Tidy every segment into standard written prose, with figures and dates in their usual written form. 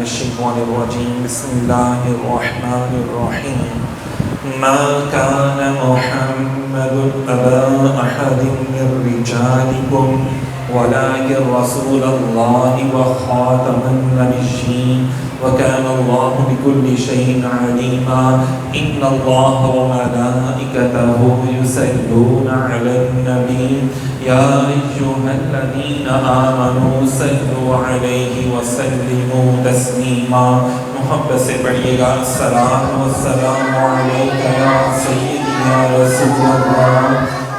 الشيطان الرجيم بسم الله الرحمن الرحيم ما كان محمد أبا أحد من رجالكم ولكن رسول الله وخاتم النبيين وكان الله بكل شيء عليما إن الله وملائكته يصلون على النبي يا أيها الذين آمنوا صلوا عليه وسلموا تسليما محبت سے پڑھیے گا الصلاۃ والسلام علیک یا سیدی یا رسول اللہ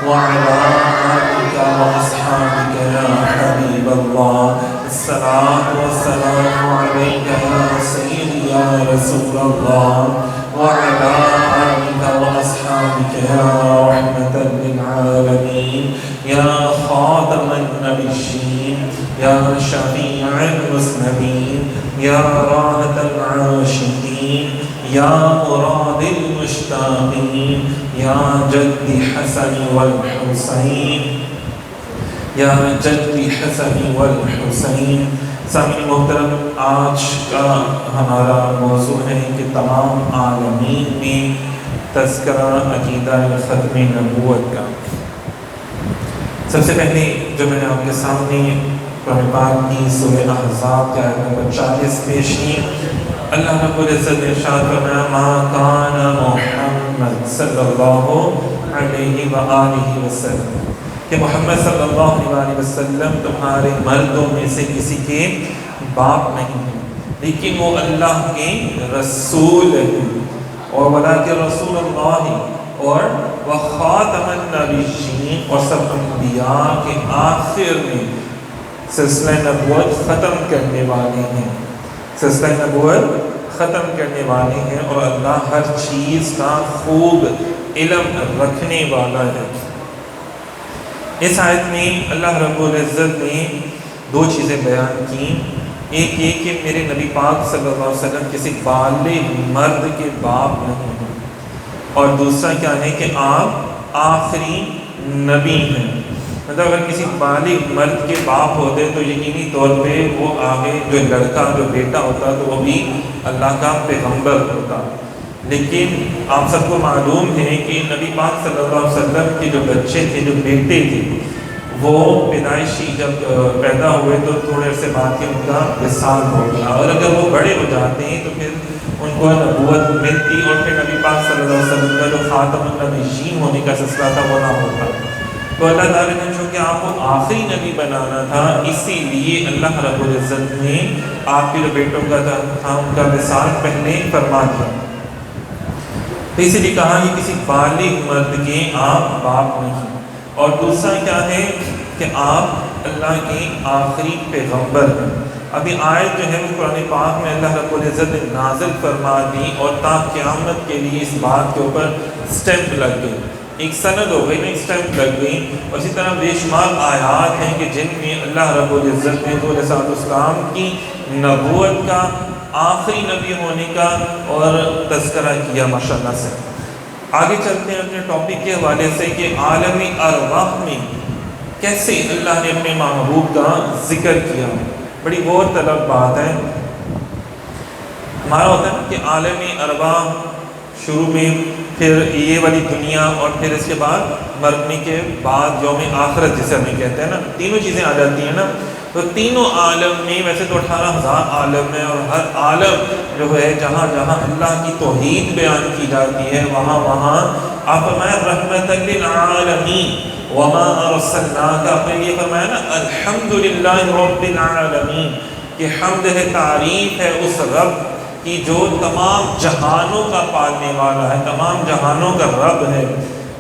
وعلی آلک واصحابک یا حبیب اللہ الصلاۃ والسلام علیک یا سیدی یا رسول اللہ وعلی آلک واصحابک یا رحمة للعالمین یا خاتم النبیین یا شفیع المذنبین یا راحة العاشقین یا مراد المشتاقین یا جد حسن والحسین یا جد حسن والحسین۔ سامعین محترم، آج کا ہمارا موضوع ہے کہ تمام عالمین میں تذکرہ عقیدہ ختم نبوت کا۔ سب سے پہلے جو میں نے آپ کے سامنے قرآن پاک کی سورہ احزاب کی آیت نمبر 40 پیش کی، اللہ رب العزت نے ارشاد فرمایا ما کان محمد صلی اللہ علیہ وآلہ وسلم، کہ محمد صلی اللہ علیہ وسلم تمہارے مردوں میں سے کسی کے باپ نہیں ہیں، لیکن وہ اللہ کے رسول ہیں، اور ولیکن رسول اللہ اور وخاتم النبیین، اور سب انبیاء کے آخر میں سلسلہ نبوت ختم کرنے والے ہیں، سلسلہ نبوت ختم کرنے والے ہیں، اور اللہ ہر چیز کا خوب علم رکھنے والا ہے۔ اس آیت میں اللہ رب العزت نے دو چیزیں بیان کی، ایک یہ کہ میرے نبی پاک صلی اللہ علیہ وسلم کسی بالغ مرد کے باپ نہیں ہیں، اور دوسرا کیا ہے کہ آپ آخری نبی ہیں۔ مطلب اگر کسی بالغ مرد کے باپ ہوتے تو یقینی طور پہ وہ آگے جو لڑکا جو بیٹا ہوتا تو وہ بھی اللہ کا پیغمبر ہوتا، لیکن آپ سب کو معلوم ہے کہ نبی پاک صلی اللہ علیہ وسلم کے جو بچے تھے، جو بیٹے تھے، وہ پیدائشی جب پیدا ہوئے تو تھوڑے عرصے بعد کے ان کا وصال ہو گیا، اور اگر وہ بڑے ہو جاتے ہیں تو پھر ان کو نبوت ملتی، اور پھر نبی پاک صلی اللہ علیہ وسلم کا جو خاتم النبیین ہونے کا سلسلہ تھا وہ نہ ہوتا۔ تو اللہ تعالیٰ نے چونکہ آپ کو آخری نبی بنانا تھا، اسی لیے اللہ رب العزت نے آپ کے جو بیٹوں کا تھا ان کا وصال پہلے فرما دیا، تو اسی لیے کہا کہ کسی بالغ مرد کے آپ باپ نہیں، اور دوسرا کیا ہے کہ آپ اللہ کے آخری پیغمبر ہیں۔ ابھی آیت جو ہے وہ قرآن پاک میں اللہ رب العزت نے نازل فرما دی، اور تا قیامت کے لیے اس بات کے اوپر سٹیمپ لگ گئی، ایک سند ہو گئی نا، ایک سٹیمپ لگ گئی۔ اور اسی طرح بے شمار آیات ہیں کہ جن میں اللہ رب العزت نے حضور علیہ السلام کی نبوت کا، آخری نبی ہونے کا اور تذکرہ کیا ماشاءاللہ سے۔ آگے چلتے ہیں اپنے ٹاپک کے حوالے سے کہ عالم ارواح میں کیسے اللہ نے اپنے محبوب کا ذکر کیا۔ بڑی غور طلب بات ہے۔ ہمارا ہوتا ہے کہ عالم ارواح شروع میں، پھر یہ والی دنیا، اور پھر اس کے بعد مرنے کے بعد یوم آخرت جسے ہمیں کہتے ہیں نا، تینوں چیزیں آ جاتی ہیں نا۔ تو تینوں عالم میں ویسے تو 18,000 عالم ہیں، اور ہر عالم جو ہے جہاں جہاں اللہ کی توحید بیان کی جاتی ہے وہاں وہاں آپ فرمایا رحمت للعالمین وما ارسلناک، آپ نے یہ فرمایا نا الحمدللہ رب العالمین، کہ حمد ہے، تعریف ہے اس رب کی جو تمام جہانوں کا پالنے والا ہے، تمام جہانوں کا رب ہے۔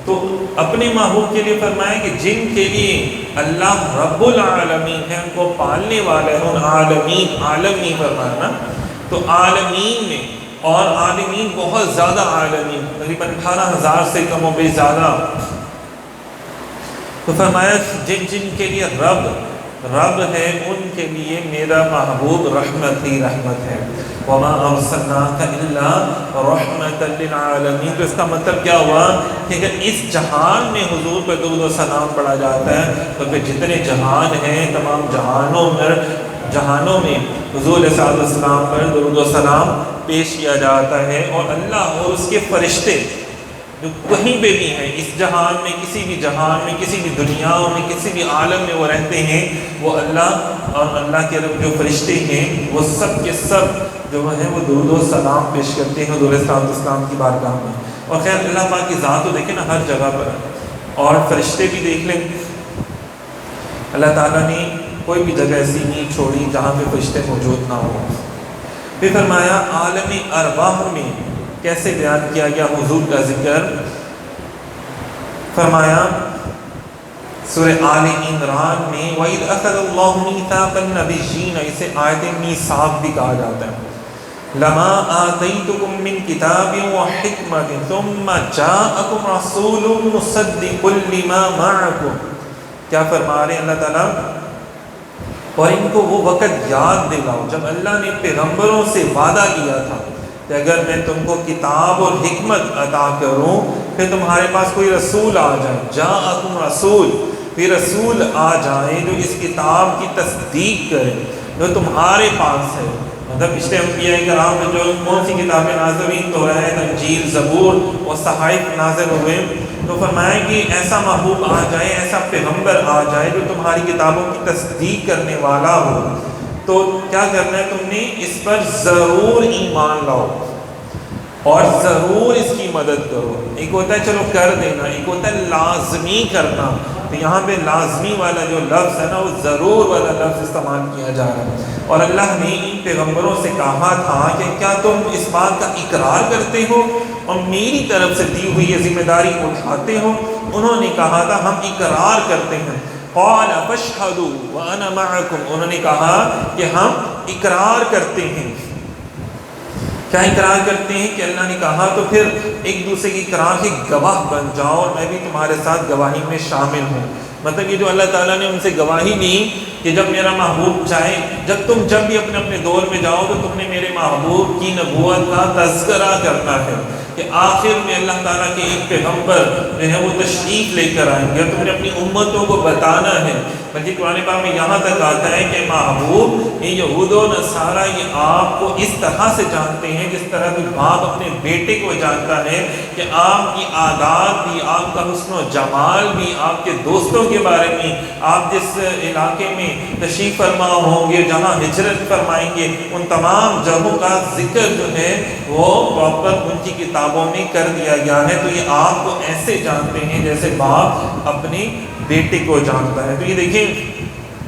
تو اپنے محبوب کے لیے فرمایا کہ جن کے لیے اللہ رب العالمین ہے، ان کو پالنے والا ہے، ان عالمین، عالم نہیں فرمایا نا، تو عالمین میں، اور عالمین بہت زیادہ عالمین، تقریباً 18,000 سے کم و بیش زیادہ۔ تو فرمایا جن جن کے لیے رب ہے، ان کے لیے میرا محبوب رحمت ہی رحمت ہے۔ وما ارسلناک الا رحمت للعالمین، تو اس کا مطلب کیا ہوا کہ اگر اس جہان میں حضور پہ درود و سلام پڑھا جاتا ہے تو پھر جتنے جہان ہیں، تمام جہانوں میں جہانوں میں حضور علیہ السلام پر درود و سلام پیش کیا جاتا ہے، اور اللہ اور اس کے فرشتے جو کہیں پہ بھی ہیں، اس جہان میں، کسی بھی جہان میں، کسی بھی دنیا میں، کسی بھی عالم میں وہ رہتے ہیں، وہ اللہ اور اللہ کے جو فرشتے ہیں وہ سب کے سب جو ہے وہ درود و سلام پیش کرتے ہیں حضور علیہ السلام کی بارگاہ میں۔ اور خیر اللہ پاک کی ذات تو دیکھیں نا ہر جگہ پر ہے، اور فرشتے بھی دیکھ لیں، اللہ تعالیٰ نے کوئی بھی جگہ ایسی نہیں چھوڑی جہاں پہ فرشتے موجود نہ ہو۔ پھر فرمایا عالم ارواح میں کیسے بیان کیا گیا حضور کا ذکر، فرمایا سورہ آل عمران میں وَإِذْ أَخَذَ اللَّهُ مِيثَاقَ النَّبِيِّينَ، اسے آیت میثاق بھی کہا جاتا ہے، لَمَا آتَيْتُكُم مِّن كِتَابٍ وَحِكْمَةٍ ثُمَّ جَاءَكُمْ رَسُولٌ مُصَدِّقٌ لِّمَا مَعَكُمْ۔ کیا فرما رہے ہیں اللہ تعالیٰ، اور ان کو وہ وقت یاد دلاؤ جب اللہ نے پیغمبروں سے وعدہ کیا تھا کہ اگر میں تم کو کتاب اور حکمت عطا کروں پھر تمہارے پاس کوئی رسول آ جائے، جاءکم رسول، پھر رسول آ جائے جو اس کتاب کی تصدیق کرے جو تمہارے پاس ہے۔ مطلب پچھلے انبیاء کرام میں جو کون سی کتابیں نازل ہوئی، توراۃ، انجیل، زبور اور صحائف نازل ہوئے، تو فرمایا کہ ایسا محبوب آ جائے، ایسا پیغمبر آ جائے جو تمہاری کتابوں کی تصدیق کرنے والا ہو، تو کیا کرنا ہے، تم نے اس پر ضرور ایمان لاؤ اور ضرور اس کی مدد کرو۔ ایک ہوتا ہے چلو کر دینا، ایک ہوتا ہے لازمی کرنا، تو یہاں پہ لازمی والا جو لفظ ہے نا وہ ضرور والا لفظ استعمال کیا جا رہا ہے۔ اور اللہ نے ان پیغمبروں سے کہا تھا کہ کیا تم اس بات کا اقرار کرتے ہو اور میری طرف سے دی ہوئی یہ ذمہ داری اٹھاتے ہو؟ انہوں نے کہا تھا ہم اقرار کرتے ہیں۔ قال فاشهدوا وانا معكم، انہوں نے کہا کہ ہم اقرار کرتے ہیں۔ کیا اقرار کرتے ہیں کہ اللہ نے کہا تو پھر ایک دوسرے کی اقرار کے گواہ بن جاؤ اور میں بھی تمہارے ساتھ گواہی میں شامل ہوں۔ مطلب یہ جو اللہ تعالیٰ نے ان سے گواہی دی کہ جب میرا محبوب چاہے، جب بھی اپنے اپنے دور میں جاؤ تو تم نے میرے محبوب کی نبوت کا تذکرہ کرنا ہے کہ آخر میں اللہ تعالیٰ کے ایک پیغمبر جو ہے وہ تشریف لے کر آئیں گے، تم نے اپنی امتوں کو بتانا ہے۔ بلکہ قرآن پاک میں یہاں تک آتا ہے کہ محبوب یہ یہود و نصارہ یہ آپ کو اس طرح سے جانتے ہیں جس طرح کہ باپ اپنے بیٹے کو جانتا ہے، کہ آپ کی عادات بھی، آپ کا حسن و جمال بھی، آپ کے دوستوں کے بارے میں، آپ جس علاقے میں تشریف فرما ہوں گے، جہاں ہجرت فرمائیں گے، ان تمام جگہوں کا ذکر جو ہے وہ پراپر ان کی کتابوں میں کر دیا گیا ہے۔ تو یہ آپ کو ایسے جانتے ہیں جیسے باپ اپنے بیٹے کو جانتا ہے۔ تو یہ دیکھیں